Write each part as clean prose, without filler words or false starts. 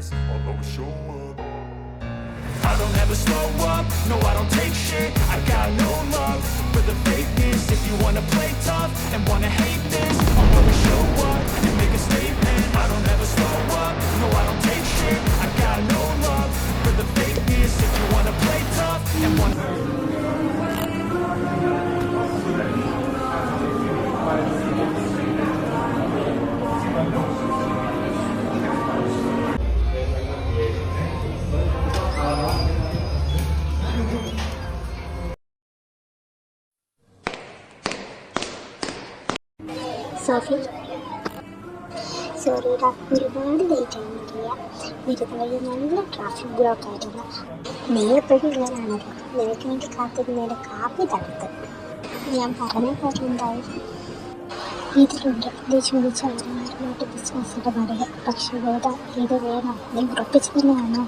this, I'll always show up. I don't ever slow up, no I don't take shit. I got no love for the fakeness. If you wanna play tough and wanna hate this, I'll always show up and make a statement. I don't ever slow up, no I don't take shit. I got no love for the fakeness. If you wanna play tough and wanna Sophy, സോറിടാ, ഒരുപാട് late ആയിരുന്നില്ല. വരുന്ന വഴി നല്ല traffic block ആയിരുന്നു. നീ എപ്പോഴും ഇങ്ങനെയാണല്ലോ, നിനക്ക് വേണ്ടി കാത്തിരുന്നതിൻ്റെ കാപ്പി തടുത്ത്. ഞാൻ പറഞ്ഞ കാര്യം എന്തായി? ഇതിലുണ്ട് നീ ചോദിച്ച ആരാമാരുമായിട്ട് ബിസിനസ്സിൻ്റെ പറയുക. പക്ഷേ ഇത് വേണോ? നീ ഉറപ്പിച്ചു തന്നെയാണോ?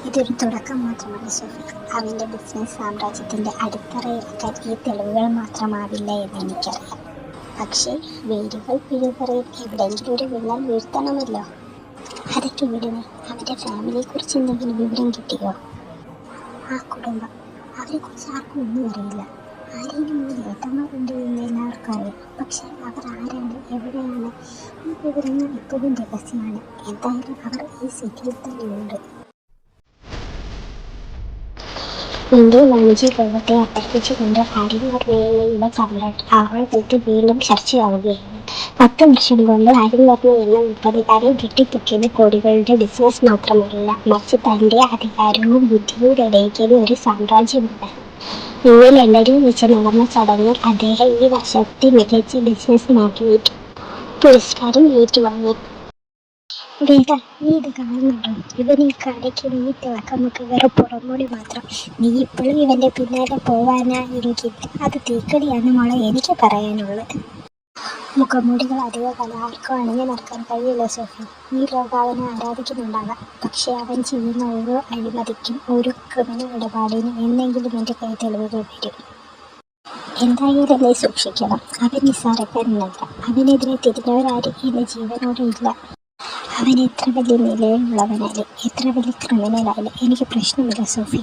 ഇതൊരു തുടക്കം മാത്രമാണ് സോഫി. അവൻ്റെ ബിസിനസ് സാമ്രാജ്യത്തിൻ്റെ അടിത്തറയിലാക്കാൻ ഈ തെളിവുകൾ മാത്രമാവില്ല എന്ന് എനിക്കറിയാം. പക്ഷേ വേരുകൾ പിഴുപറയും എവിടെയെങ്കിലും ഒരു വിള്ളൽ വീഴ്ത്തണമല്ലോ. അതൊക്കെ വിടുന്നേ. അവൻ്റെ ഫാമിലിയെക്കുറിച്ച് എന്തെങ്കിലും വിവരം കിട്ടിയോ? ആ കുടുംബം, അവരെക്കുറിച്ച് ആർക്കും ഒന്നും അറിയില്ല. ആരെങ്കിലും ഒരു ഏട്ടന്മാരുണ്ട് എന്ന് എല്ലാവർക്കും അറിയാം. പക്ഷേ അവർ ആരാണ്, എവിടെയാണ്, ഈ വിവരങ്ങൾ ഇപ്പോഴും രഹസ്യമാണ്. എന്തായാലും അവർ ഈ സിറ്റിയിൽ തന്നെയുണ്ട്. ഇന്ത്യ വാണിജ്യ ലോകത്തെ അപഹരിച്ചുകൊണ്ട് അരിവർമ്മയുള്ള സമ്രാട്ട് ആവണത്തിൽ വീണ്ടും ചർച്ചയാവുകയാണ്. 10 വർഷം കൊണ്ട് അരിവർമ്മ എന്ന 30കാരൻ കെട്ടിപ്പൊക്കിയത് കോടികളുടെ ബിസിനസ് മാത്രമല്ല, മറിച്ച് തൻ്റെ അധികാരവും ബുദ്ധിയും തെളിയിക്കുന്ന ഒരു സാമ്രാജ്യമാണ്. ഇന്ന് ലണ്ടനിൽ വെച്ച് നടന്ന ചടങ്ങിൽ അദ്ദേഹം ഈ വർഷത്തെ മികച്ച ബിസിനസ് മാഗ്നേറ്റ് പുരസ്കാരം ഏറ്റുവാങ്ങി. വേദ, നീ ഇത് കാണുന്നുണ്ടോ? ഇവൻ ഈ കടയ്ക്ക് ഈ തിളക്കമൊക്കെ വേറെ പുറമോടി മാത്രം. നീ ഇപ്പോഴും ഇവൻ്റെ പിന്നാലെ പോവാനായിരിക്കും. അത് തീക്കടിയാണ് മോളെ എനിക്ക് പറയാനുള്ളത്. മുഖംമൂടികൾ അധികകാലം ആർക്കും അണിഞ്ഞു നടക്കാൻ കഴിയില്ല സോഫി. ഈ ലോകം അവനെ ആരാധിക്കുന്നുണ്ടാകാം. പക്ഷേ അവൻ ചെയ്യുന്ന ഓരോ അഴിമതിക്കും ഓരോ ക്രിമിനൽ ഇടപാടിനും എന്നെങ്കിലും എൻ്റെ കൈ തെളിവുകൾ വരും. എന്തായാലും നീ സൂക്ഷിക്കണം. അവൻ നിസ്സാരക്കാരനല്ല. അവനെതിരെ തിരിഞ്ഞവരാരും ഇന്ന് ജീവനോടെ ഇല്ല. അവൻ എത്ര വലിയ നിലയിലുള്ളവനായാലും എത്ര വലിയ ക്രിമിനലായാലും എനിക്ക് പ്രശ്നമില്ല സോഫി.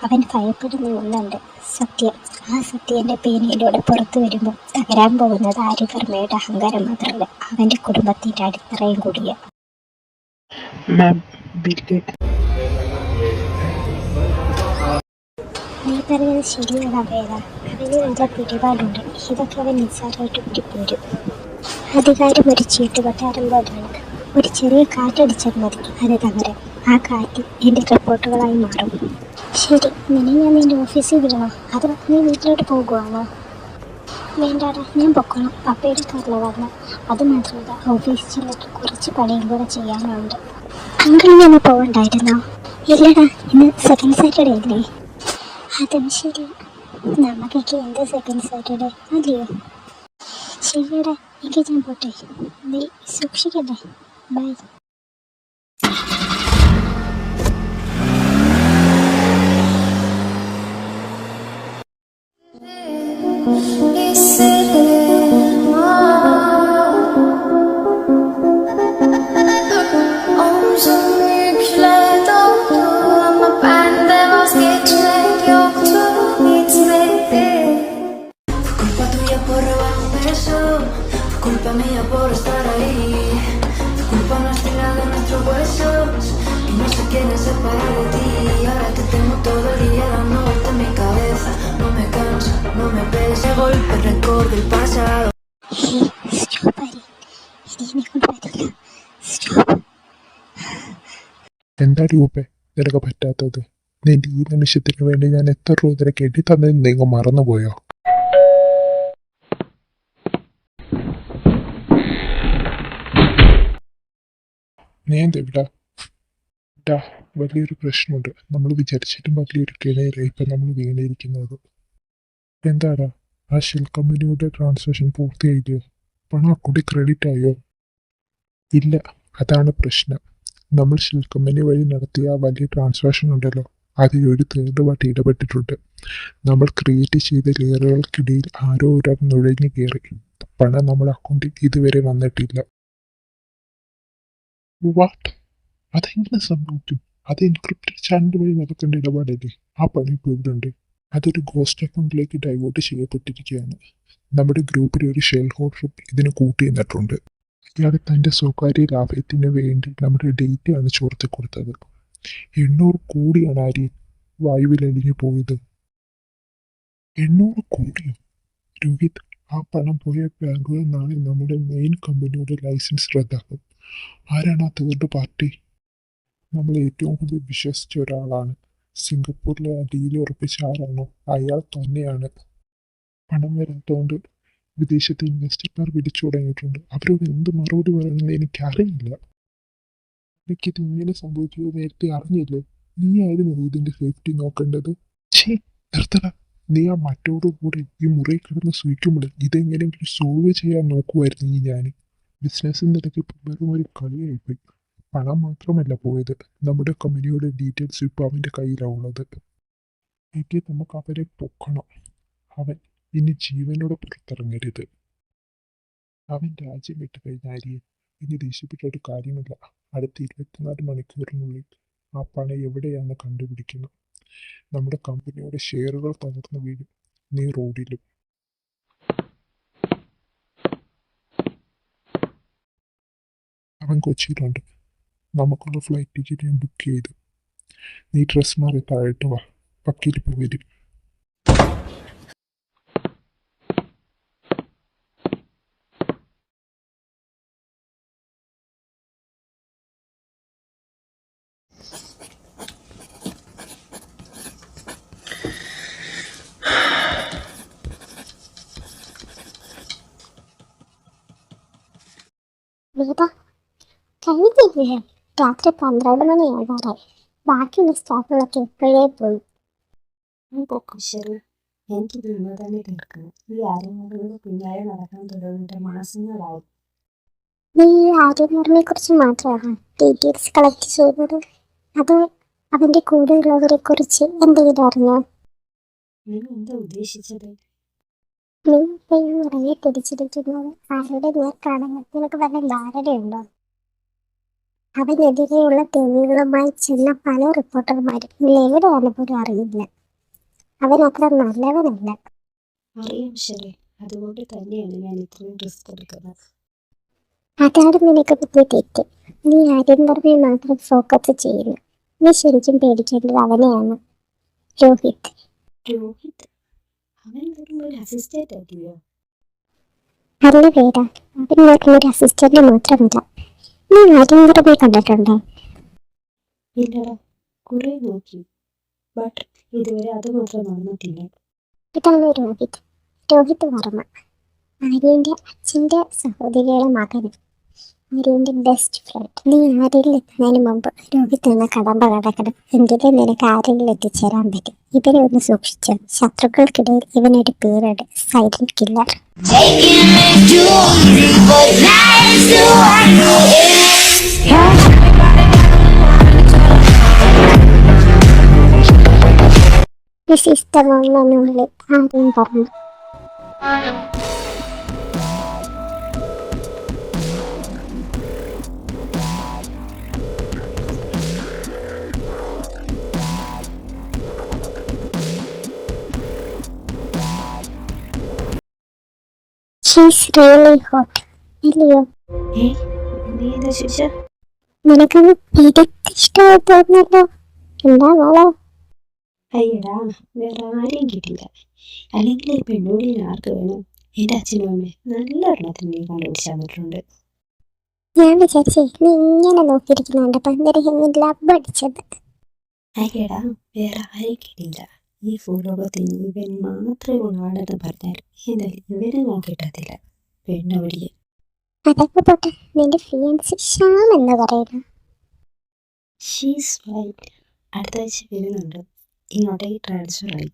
അവൻ ഭയപ്പെടുന്ന ഒന്നുണ്ട്, സത്യം. ആ സത്യം എൻ്റെ പേനയിലൂടെ പുറത്തു വരുമ്പോൾ തകരാൻ പോകുന്നത് ആര്യവർമ്മയുടെ അഹങ്കാരം മാത്രമല്ല, അവൻ്റെ കുടുംബത്തിൻ്റെ അടിത്തറയും കൂടിയ. നീ പറഞ്ഞത് ശരിയാണ് വേദ. അവന് നല്ല പിടിപാടുണ്ട്. ഇതൊക്കെ അവൻ നിസ്സാരമായിട്ട് പിടിപ്പോരും. അധികാരം ഒരു ചീട്ടുകൊട്ടാരം പോലെയാണ്. ഒരു ചെറിയ കാറ്റടിച്ചാൽ മതി അത് തകരാൻ. ആ കാറ്റ് എൻ്റെ റിപ്പോർട്ടുകളായി മാറും. ശരി, നിന്നെ ഞാൻ നിൻ്റെ ഓഫീസിൽ വിടണോ? അതോ നീ വീട്ടിലോട്ട് പോകുവാണോ? വേണ്ടാടാ, ഞാൻ പൊക്കോളാം. പപ്പയുടെ കാറിൽ വരണം. അത് മാത്രമല്ല, ഓഫീസിൽ ചെന്നിട്ട് കുറച്ച് പണിയും കൂടെ ചെയ്യാനുണ്ട്. അങ്കിൾ ഞാൻ പോകണ്ടായിരുന്നോ? ഇല്ലടാ, ഇന്ന് സെക്കൻഡ് സാറ്റർഡേ അല്ലേ? അതും ശരി. നമുക്കൊക്കെ എന്ത് സെക്കൻഡ് സാറ്റർഡേ അല്ലയോ? ശരിയടാ, എനിക്ക് ഞാൻ പോട്ടെ. നീ സൂക്ഷിക്കട്ടെ. By. Culpa mía por estar ahí, culpa no has tirado nuestros huesos y no se quieren separar de ti. Ahora te tengo todo el día dando vueltas en mi cabeza, no me cansa, no me pesa, golpe rencor del pasado. എന്താ രൂപേ നിനക്ക് പറ്റാത്തത്? നിന്റെ ഈ നിമിഷത്തിന് വേണ്ടി ഞാൻ എത്ര രൂപ നിനക്ക് എണ്ണി തന്നതെന്ന് നിങ്ങൾ മറന്നുപോയോ? നീ എന്തെവിടാ? വലിയൊരു പ്രശ്നമുണ്ട്. നമ്മൾ വിചാരിച്ചിട്ടും വലിയൊരു കിണയിലാണ് ഇപ്പം നമ്മൾ വീണിരിക്കുന്നത്. എന്താടാ, ആ ഷെൽ കമ്പനിയുടെ ട്രാൻസാക്ഷൻ പൂർത്തിയായില്ലേ? പണം അക്കൗണ്ടിൽ ക്രെഡിറ്റ് ആയോ? ഇല്ല, അതാണ് പ്രശ്നം. നമ്മൾ ഷെൽ കമ്പനി വഴി നടത്തിയ ആ വലിയ ട്രാൻസാക്ഷൻ ഉണ്ടല്ലോ, അതിൽ ഒരു തേർഡ് പാർട്ടി ഇടപെട്ടിട്ടുണ്ട്. നമ്മൾ ക്രിയേറ്റ് ചെയ്ത ലെയറുകൾക്കിടയിൽ ആരോ ഒരാൾ നുഴഞ്ഞു കയറി. പണം നമ്മുടെ അക്കൗണ്ടിൽ ഇതുവരെ വന്നിട്ടില്ല. വാട്ട്? അതെങ്ങനെ സംഭവിക്കും? അത് എൻക്രിപ്റ്റഡ് ചാനൽ വഴി നടക്കേണ്ട ഇടപാടല്ലേ? ആ പണി ഇപ്പോൾ ഇവിടെ ഉണ്ട്. അതൊരു ഗോസ്റ്റ് അക്കൗണ്ടിലേക്ക് ഡൈവേർട്ട് ചെയ്യപ്പെട്ടിരിക്കുകയാണ്. നമ്മുടെ ഗ്രൂപ്പിലെ ഒരു ഷെയർ ഹോൾഡറും ഇതിന് കൂട്ടിയിരുന്നിട്ടുണ്ട്. ഇയാൾ തൻ്റെ സ്വകാര്യ ലാഭത്തിന് വേണ്ടി നമ്മുടെ ഡേറ്റയാണ് ചോർത്തി കൊടുത്തത്. 800 കോടിയാണ് ആര്യൻ വായുവിൽ അലിഞ്ഞു പോയത്. 800 കോടിയോ? രോഹിത്, ആ പണം പോയ ബാങ്കുകൾ നാളെ നമ്മുടെ മെയിൻ കമ്പനിയുടെ ലൈസൻസ് റദ്ദാക്കും. ആരാണ് ആ തേർഡ് പാർട്ടി? നമ്മൾ ഏറ്റവും കൂടുതൽ വിശ്വസിച്ച ഒരാളാണ്. സിംഗപ്പൂരിലെ ആ ഡീൽ ഉറപ്പിച്ച ആരാണോ അയാൾ തന്നെയാണ്. പണം വരാത്തതുകൊണ്ട് വിദേശത്തെ ഇൻവെസ്റ്റർമാർ വിളിച്ചു തുടങ്ങിയിട്ടുണ്ട്. അവരോട് എന്ത് മറുപടി പറയണമെന്ന് എനിക്കറിയില്ല. എനിക്കിത് ഇങ്ങനെ സംഭവിച്ചത് നേരത്തെ അറിഞ്ഞില്ലേ? നീ ആയിരുന്നു ഇതിന്റെ സേഫ്റ്റി നോക്കേണ്ടത്. ഛേ, നിർത്തട. നീ ആ മറ്റോടു കൂടെ ഈ മുറിയിൽ കിടന്ന് സൂയിക്കുമ്പോൾ ഇതെങ്ങനെയെങ്കിലും സോൾവ് ചെയ്യാൻ നോക്കുമായിരുന്നു ഞാൻ. ബിസിനസ് നിലയ്ക്ക് വെറും ഒരു കളിയായിപ്പോയി. പണം മാത്രമല്ല പോയത്, നമ്മുടെ കമ്പനിയുടെ ഡീറ്റെയിൽസ് ഇപ്പോൾ അവൻ്റെ കയ്യിലാണ് ഉള്ളത്. എങ്കിൽ നമുക്ക് അവരെ പൊക്കണം. അവൻ ഇനി ജീവനോടെ പുറത്തിറങ്ങരുത്. അവൻ രാജ്യം വിട്ട് കഴിഞ്ഞാൽ ഇനി ദേഷ്യപ്പെട്ടിട്ട് കാര്യമില്ല. അടുത്ത 24 മണിക്കൂറിനുള്ളിൽ ആ പണം എവിടെയാണെന്ന് കണ്ടുപിടിക്കണം. നമ്മുടെ കമ്പനിയുടെ ഷെയറുകൾ തകർന്നു വീഴും. നീ റോഡിലും. അവൻ കൊച്ചിയിലുണ്ട്. നമുക്കുള്ള ഫ്ലൈറ്റ് ടിക്കറ്റ് ഞാൻ ബുക്ക് ചെയ്തു. നീ ഡ്രസ് മാറി താഴോട്ട് വാ. പക്കയിൽ പോവരും. വേദ, കഴിഞ്ഞില്ലേ? രാത്രി 12 മണിയാകാറായി. ബാക്കിയുള്ള സ്റ്റാഫുകളൊക്കെ എപ്പോഴേ പോയി. ശരി, എനിക്കിത് ഇന്ന് തന്നെ തീർക്കണം. ഈ ആര്യന്മാരുടെ പിന്നാലെ നടക്കാൻ തുടങ്ങിയിട്ട് മാസങ്ങളായി. നീ ഈ ആര്യന്മാറിനെ കുറിച്ച് മാത്രമാണ് ഡീറ്റെയിൽസ് കളക്ട് ചെയ്തത്? അതോ അവന്റെ കൂടെയുള്ളവരെ കുറിച്ച് എന്തെങ്കിലും അറിഞ്ഞോ? നിങ്ങൾ എന്താ ഉദ്ദേശിച്ചത്? നീ ഇപ്പോൾ ഈ മുറിയെ തിരിച്ചിരിക്കുന്നത് ആരുടെ നേർക്കാണെന്ന് നിനക്ക് വല്ല ധാരണയുണ്ടോ? അവനെതിരെയുള്ള തെളിവുകളുമായി ചെന്ന പല റിപ്പോർട്ടർമാരും എവിടെയാണ് പോലും അറിയില്ല. അവൻ അത്ര നല്ലവനല്ല. അറിയാം ശരി, അതുകൊണ്ട് തന്നെയാണ് ഞാൻ ഇത്രയും റിസ്ക് എടുക്കുന്നത്. അതാണ് നിനക്ക് പറ്റിയ തെറ്റ്. നീ ആര്യന്മാറിനെ മാത്രം ഫോക്കസ് ചെയ്യുന്നു. നീ ശരിക്കും പേടിക്കേണ്ടത് അവനെയാണ്, രോഹിത്. രോഹിത്? അവൻ വെറും ഒരു അസിസ്റ്റന്റ് ആയിട്ടില്ല. അല്ല വേദ, അവൻ നോക്കുന്ന ഒരു അസിസ്റ്റന്റ് മാത്രമല്ല. നീ ആര്യന്മാറിനെ കണ്ടിട്ടുണ്ടോ? ഇല്ലടാ, കുറെ നോക്കി, ബട്ട് ഇതുവരെ അത് മാത്രം നടന്നിട്ടില്ല. ഇതാണ് രോഹിത്. രോഹിത് വർമ്മ, ആര്യന്റെ അച്ഛന്റെ സഹോദരിയുടെ മകന്, ആര്യന്റെ ബെസ്റ്റ് ഫ്രണ്ട്. നീ ആര്യയിൽ എത്തുന്നതിന് മുമ്പ് രോഹിത് എന്ന കടമ്പ കടക്കണം. എങ്കിലും നിനക്ക് ആര്യയിൽ എത്തിച്ചേരാൻ പറ്റും. ഇവനെ ഒന്ന് സൂക്ഷിച്ചു. ശത്രുക്കൾക്കിടയിൽ ഇവനൊരു പേരുണ്ട്, സൈലന്റ് കില്ലർ. വിശിഷ്ടമെന്നുള്ളിൽ ആര്യം പറഞ്ഞു. She's really hot, ഇല്ലയോ? നീ എന്താ ശിക്ഷ? നിനക്കത് ഇഷ്ടമായി തോന്നുന്നല്ലോ. എന്താ മോളെ? അയ്യടാ, വേറെ ആരെയും കിട്ടില്ല. അല്ലെങ്കിൽ ഈ പെണ്ണുള്ളിൽ ആർക്ക് വേണം? എൻ്റെ അച്ഛനും അമ്മയും നല്ല ഒരെണ്ണത്തിന് നീ കണ്ടുപിടിച്ച് തന്നിട്ടുണ്ട്. ഞാൻ വിചാരിച്ചേ നീ ഇങ്ങനെ നോക്കിയിരിക്കുന്നുണ്ട് പന്തരഹിൽ ലബ് അടിച്ചത്. അയ്യടാ, വേറെ ആരെയും കിട്ടില്ല. ഈ ഭൂലോകത്തിന് ഇവൻ മാത്രമേ ഉള്ളാടെന്ന് പറഞ്ഞാൽ എന്തായാലും ഇവരെ ഞാൻ കിട്ടത്തില്ല. പെണ്ണവടിയെ. അതൊക്കെ പോട്ടെ, നിന്റെ ഫിയൻസി ശ്യാം എന്ന് പറയുന്നു. She's right. അടുത്ത ആഴ്ച വരുന്നുണ്ട്. ഇങ്ങോട്ടേക്ക് ട്രാൻസ്ഫർ ആയി.